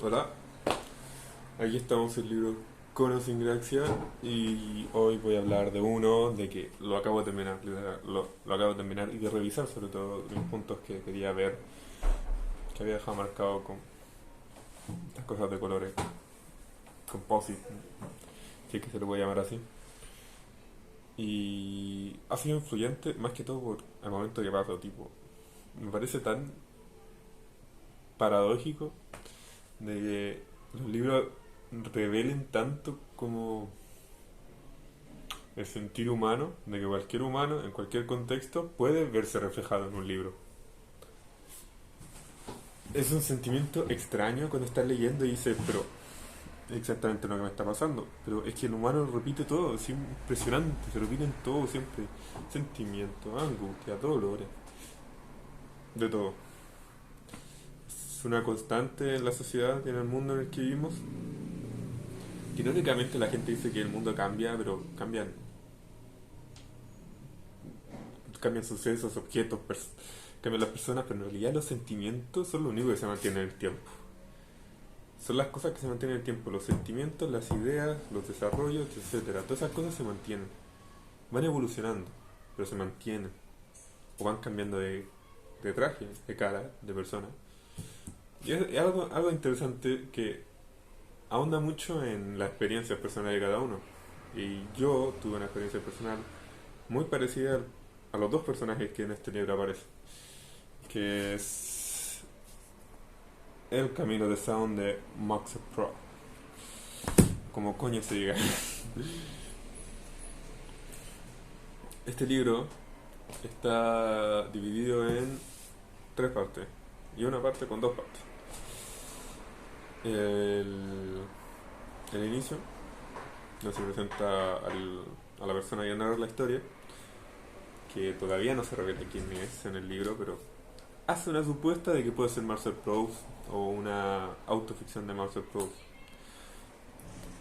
Hola, aquí estamos en el libro Con o sin gracia y hoy voy a hablar de uno de que lo acabo de terminar, lo acabo de terminar y de revisar sobre todo los puntos que quería ver, que había dejado marcado con las cosas de colores, composite, si es que se lo voy a llamar así. Y ha sido influyente más que todo por el momento que pasó, tipo, me parece tan paradójico de que los libros revelen tanto como el sentir humano, de que cualquier humano, en cualquier contexto, puede verse reflejado en un libro. Es un sentimiento extraño cuando estás leyendo y dices, pero exactamente lo que me está pasando. Pero es que el humano repite todo, es impresionante, se repiten todo siempre. Sentimiento, angustia, dolores, de todo. Es una constante en la sociedad y en el mundo en el que vivimos. Que teóricamente la gente dice que el mundo cambia, pero cambian sucesos, objetos, cambian las personas, pero en realidad los sentimientos son lo único que se mantiene en el tiempo. Son las cosas que se mantienen en el tiempo, los sentimientos, las ideas, los desarrollos, etcétera. Todas esas cosas se mantienen. Van evolucionando, pero se mantienen. O van cambiando de traje, de cara, de persona. Y es algo interesante que ahonda mucho en la experiencia personal de cada uno. Y yo tuve una experiencia personal muy parecida a los dos personajes que en este libro aparecen. Que es El Camino de Sound de Max Pro. Como coño se diga. Este libro está dividido en tres partes. Y una parte con dos partes. El, el inicio, donde se presenta a la persona que narra la historia, que todavía no se revela quién es en el libro, pero hace una supuesta de que puede ser Marcel Proust o una autoficción de Marcel Proust.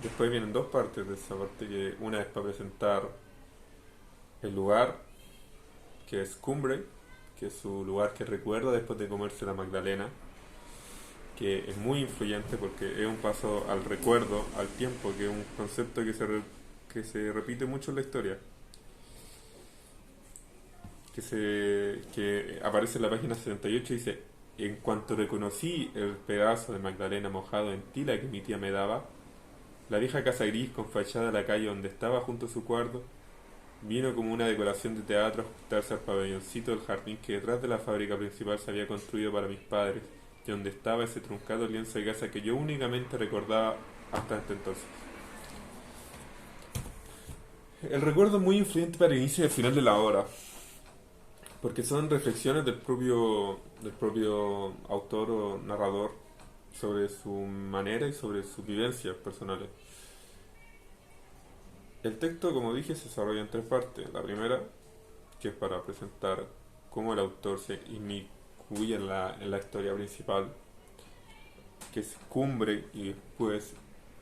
Después vienen dos partes de esa parte, que una es para presentar el lugar, que es Cumbre, que es su lugar que recuerda después de comerse la Magdalena, que es muy influyente porque es un paso al recuerdo, al tiempo, que es un concepto que se repite mucho en la historia, que aparece en la página 78 y dice, en cuanto reconocí el pedazo de Magdalena mojado en tila que mi tía me daba, la vieja casa gris con fachada a la calle donde estaba junto a su cuarto, vino como una decoración de teatro a ajustarse al pabelloncito del jardín que detrás de la fábrica principal se había construido para mis padres, y donde estaba ese truncado lienzo de casa que yo únicamente recordaba hasta este entonces. El recuerdo es muy influyente para el inicio y el final de la obra, porque son reflexiones del propio autor o narrador sobre su manera y sobre sus vivencias personales. El texto, como dije, se desarrolla en tres partes. La primera, que es para presentar cómo el autor se inmiscuye en la historia principal, que es Cumbre, y después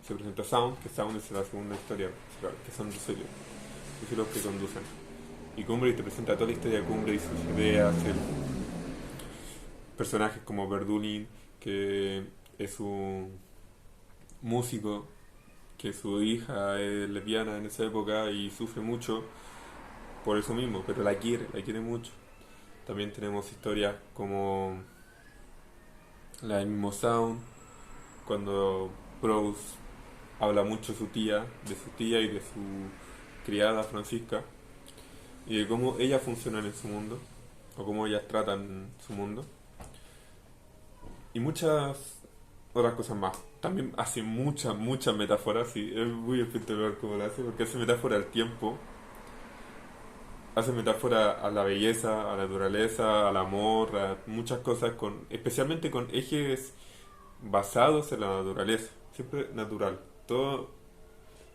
se presenta Sound, que Sound es la segunda historia principal, que son dos hechos, los que conducen. Y Cumbre te presenta toda la historia de Cumbre y sus ideas, personajes como Verdulin, que es un músico, que su hija es lesbiana en esa época y sufre mucho por eso mismo, pero la quiere mucho. También tenemos historias como la de mismo Sound, cuando Proust habla mucho de su tía y de su criada Francisca, y de cómo ellas funcionan en su mundo, o cómo ellas tratan su mundo, y muchas otras cosas más. También hace muchas metáforas, y es muy espectacular cómo lo hace, porque hace metáfora al tiempo, hace metáfora a la belleza, a la naturaleza, al amor, a muchas cosas, especialmente con ejes basados en la naturaleza, siempre natural, todo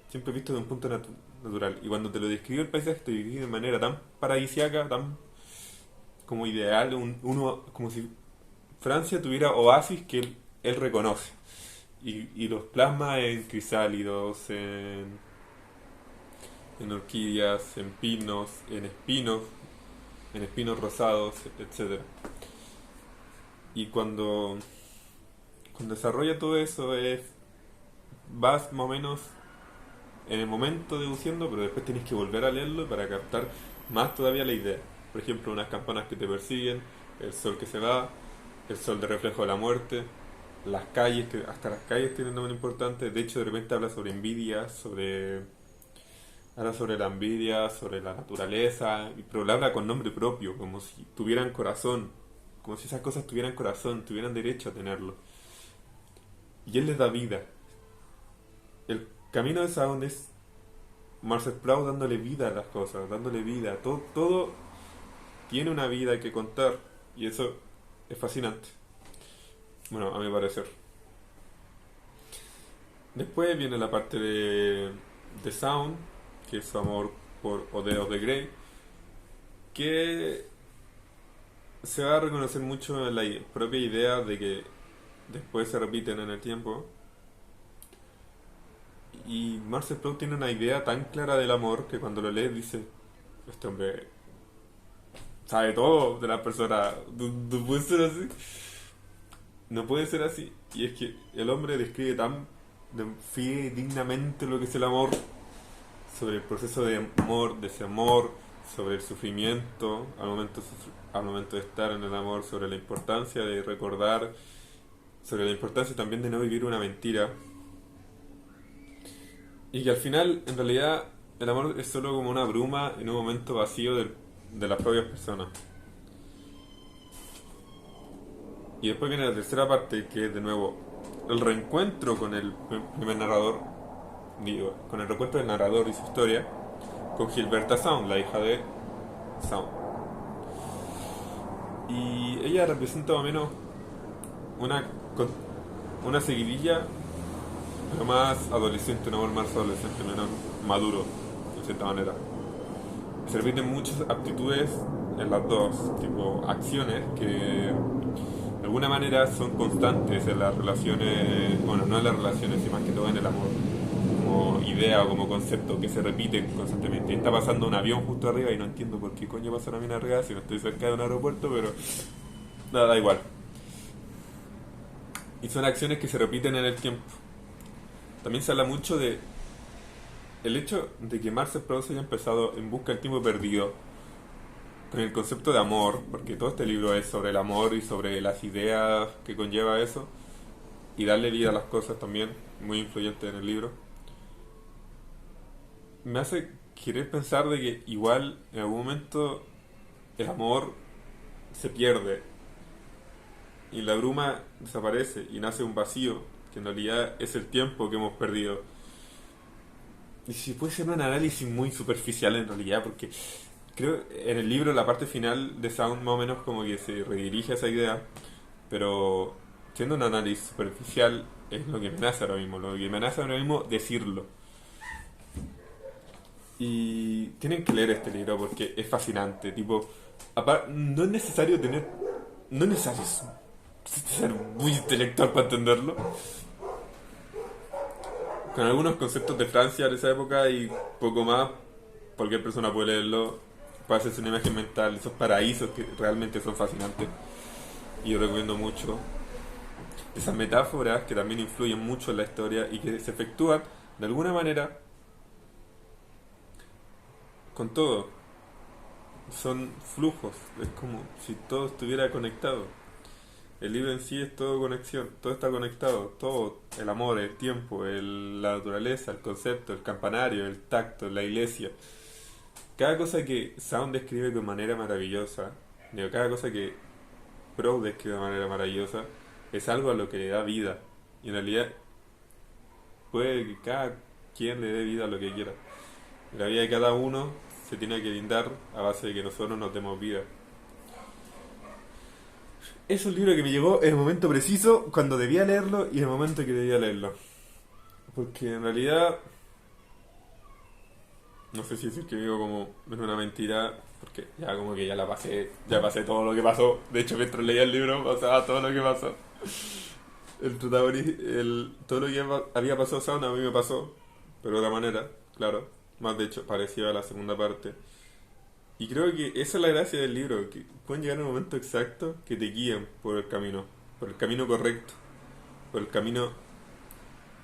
siempre visto de un punto natural. Y cuando te lo describe el paisaje, te lo describe de manera tan paradisiaca, tan como ideal, como si Francia tuviera oasis que él reconoce. Y los plasma en crisálidos, en orquídeas, en espinos rosados, etcétera. Y cuando desarrolla todo eso vas más o menos en el momento deduciendo, pero después tienes que volver a leerlo para captar más todavía la idea. Por ejemplo, unas campanas que te persiguen, el sol que se va, el sol de reflejo de la muerte, las calles, que hasta las calles tienen un nombre importante. De hecho, de repente habla sobre envidia, habla sobre la envidia, sobre la naturaleza, pero lo habla con nombre propio, como si tuvieran corazón, como si esas cosas tuvieran corazón, tuvieran derecho a tenerlo. Y él les da vida. El camino de Sound es Marcel Proust dándole vida a las cosas, dándole vida. Todo tiene una vida que contar y eso es fascinante. Bueno, a mi parecer. Después viene la parte de Sound, que es su amor por Odette of the Grey, que se va a reconocer mucho en la propia idea de que después se repiten en el tiempo. Y Marcel Proust tiene una idea tan clara del amor que cuando lo lees dice, este hombre sabe todo de la persona, no puede ser así. No puede ser así. Y es que el hombre describe tan dignamente lo que es el amor, sobre el proceso de amor, desamor, sobre el sufrimiento al momento de estar en el amor, sobre la importancia de recordar, sobre la importancia también de no vivir una mentira. Y que al final, en realidad, el amor es solo como una bruma en un momento vacío de las propias personas. Y después viene la tercera parte, que es de nuevo el reencuentro con el primer narrador, digo, con el reencuentro del narrador y su historia, con Gilberta Sound, la hija de Sound. Y ella representa más o menos una, una seguidilla, pero más adolescente, un amor más adolescente, menos maduro, de cierta manera. Se repiten muchas aptitudes en las dos, tipo acciones que de alguna manera son constantes en las relaciones, bueno, no en las relaciones, sino más que todo en el amor, como idea o como concepto que se repiten constantemente. Está pasando un avión justo arriba y no entiendo por qué coño pasa un avión arriba si no estoy cerca de un aeropuerto, pero nada, da igual. Y son acciones que se repiten en el tiempo. También se habla mucho de el hecho de que Marcel Proust haya empezado en busca del tiempo perdido con el concepto de amor, porque todo este libro es sobre el amor y sobre las ideas que conlleva eso, y darle vida a las cosas también, muy influyente en el libro, me hace querer pensar de que igual en algún momento el amor se pierde y la bruma desaparece y nace un vacío, que en realidad es el tiempo que hemos perdido. Y si puede ser un análisis muy superficial en realidad, porque creo en el libro la parte final de Sound más o menos como que se redirige a esa idea, pero siendo un análisis superficial es lo que me nace ahora mismo, lo que me nace ahora mismo decirlo. Y tienen que leer este libro porque es fascinante, tipo, no es necesario no es necesario ser muy intelectual para entenderlo, con algunos conceptos de Francia de esa época y poco más, cualquier persona puede leerlo, puede hacerse una imagen mental, esos paraísos que realmente son fascinantes. Y yo recomiendo mucho esas metáforas que también influyen mucho en la historia y que se efectúan de alguna manera con todo. Son flujos, es como si todo estuviera conectado. El libro en sí es todo conexión, todo está conectado, todo, el amor, el tiempo, la naturaleza, el concepto, el campanario, el tacto, la iglesia. Cada cosa que Sound describe de manera maravillosa, digo, cada cosa que Proust describe de manera maravillosa, es algo a lo que le da vida. Y en realidad puede que cada quien le dé vida a lo que quiera. La vida de cada uno se tiene que brindar a base de que nosotros nos demos vida. Es un libro que me llegó en el momento preciso, cuando debía leerlo y en el momento que debía leerlo. Porque en realidad, no sé si decir que digo como es una mentira, porque ya como que ya pasé todo lo que pasó. De hecho, mientras leía el libro pasaba todo lo que pasó. El protagonista, todo lo que había pasado Sound a mí me pasó, pero de otra manera, claro. Más de hecho, parecía la segunda parte. Y creo que esa es la gracia del libro, que pueden llegar en un momento exacto que te guíen por el camino correcto, por el camino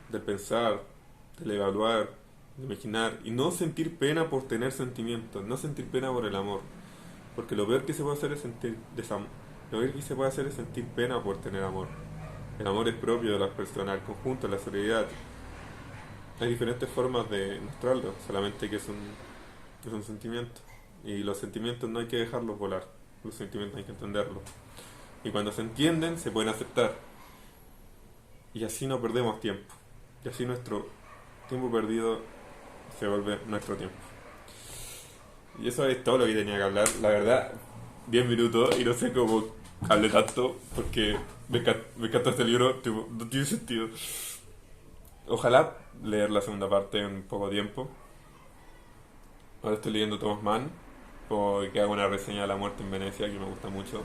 del pensar, del evaluar, de imaginar, y no sentir pena por tener sentimientos, no sentir pena por el amor, porque lo peor que se puede hacer es sentir desamor, lo peor que se puede hacer es sentir pena por tener amor. El amor es propio de las personas, el conjunto, la solidaridad. Hay diferentes formas de mostrarlo, solamente que es un sentimiento. Y los sentimientos no hay que dejarlos volar, los sentimientos hay que entenderlos. Y cuando se entienden, se pueden aceptar. Y así no perdemos tiempo. Y así nuestro tiempo perdido se vuelve nuestro tiempo. Y eso es todo lo que tenía que hablar. La verdad, 10 minutos y no sé cómo hablé tanto porque me encanta este libro, tipo, no tiene sentido. Ojalá leer la segunda parte en poco tiempo. Ahora estoy leyendo Thomas Mann porque hago una reseña de La muerte en Venecia que me gusta mucho.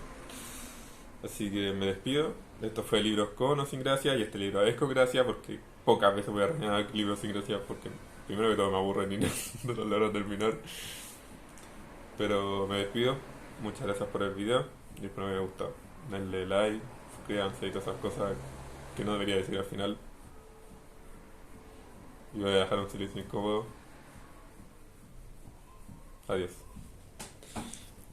Así que me despido. Esto fue Libros con o sin gracia y este libro es con gracia porque pocas veces voy a reseñar libros sin gracia porque primero que todo me aburren y no lo logro terminar. Pero me despido. Muchas gracias por el video y espero que me haya gustado. Denle like, suscríbanse y todas esas cosas que no debería decir al final. Y voy a dejar un silencio incómodo. Adiós.